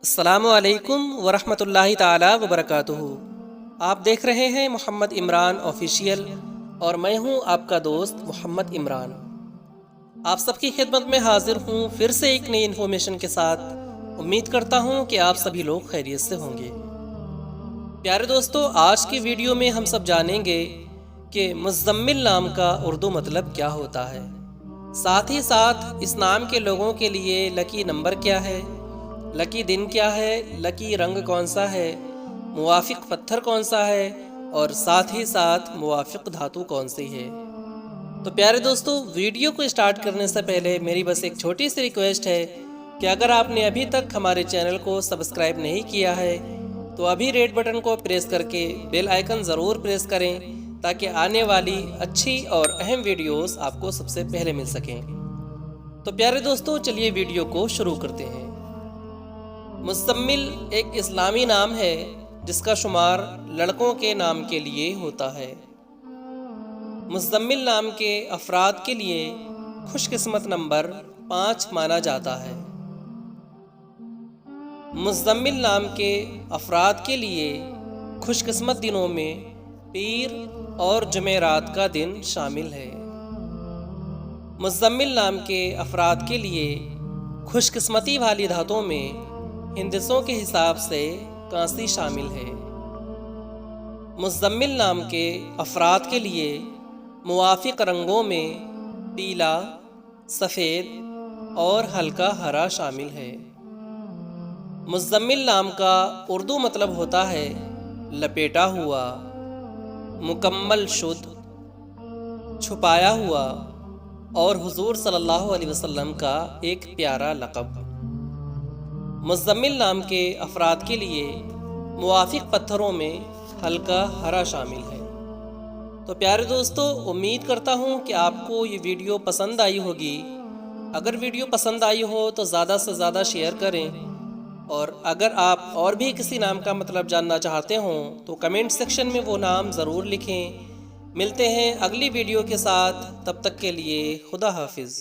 السلام علیکم ورحمۃ اللہ تعالی وبرکاتہ۔ آپ دیکھ رہے ہیں محمد عمران آفیشیل اور میں ہوں آپ کا دوست محمد عمران۔ آپ سب کی خدمت میں حاضر ہوں پھر سے ایک نئی انفارمیشن کے ساتھ۔ امید کرتا ہوں کہ آپ سبھی لوگ خیریت سے ہوں گے۔ پیارے دوستو، آج کی ویڈیو میں ہم سب جانیں گے کہ مزمل نام کا اردو مطلب کیا ہوتا ہے، ساتھ ہی ساتھ اس نام کے لوگوں کے لیے لکی نمبر کیا ہے، لکی دن کیا ہے، لکی رنگ کون سا ہے، موافق پتھر کون سا ہے، اور ساتھ ہی ساتھ موافق دھاتو کون سی ہے۔ تو پیارے دوستو، ویڈیو کو اسٹارٹ کرنے سے پہلے میری بس ایک چھوٹی سی ریکویسٹ ہے کہ اگر آپ نے ابھی تک ہمارے چینل کو سبسکرائب نہیں کیا ہے تو ابھی ریڈ بٹن کو پریس کر کے بیل آئیکن ضرور پریس کریں تاکہ آنے والی اچھی اور اہم ویڈیوز آپ کو سب سے پہلے مل سکیں۔ تو پیارے دوستو، چلیے ویڈیو کو شروع کرتے ہیں۔ مزمل ایک اسلامی نام ہے جس کا شمار لڑکوں کے نام کے لیے ہوتا ہے۔ مزمل نام کے افراد کے لیے خوش قسمت نمبر 5 مانا جاتا ہے۔ مزمل نام کے افراد کے لیے خوش قسمت دنوں میں پیر اور جمعرات کا دن شامل ہے۔ مزمل نام کے افراد کے لیے خوش قسمتی والی دھاتوں میں ہندسوں کے حساب سے کانسی شامل ہے۔ مزمل نام کے افراد کے لیے موافق رنگوں میں پیلا، سفید اور ہلکا ہرا شامل ہے۔ مزمل نام کا اردو مطلب ہوتا ہے لپیٹا ہوا، مکمل شدھ، چھپایا ہوا اور حضور صلی اللہ علیہ وسلم کا ایک پیارا لقب۔ مزمل نام کے افراد کے لیے موافق پتھروں میں ہلکا ہرا شامل ہے۔ تو پیارے دوستو، امید کرتا ہوں کہ آپ کو یہ ویڈیو پسند آئی ہوگی۔ اگر ویڈیو پسند آئی ہو تو زیادہ سے زیادہ شیئر کریں، اور اگر آپ اور بھی کسی نام کا مطلب جاننا چاہتے ہوں تو کمنٹ سیکشن میں وہ نام ضرور لکھیں۔ ملتے ہیں اگلی ویڈیو کے ساتھ، تب تک کے لیے خدا حافظ۔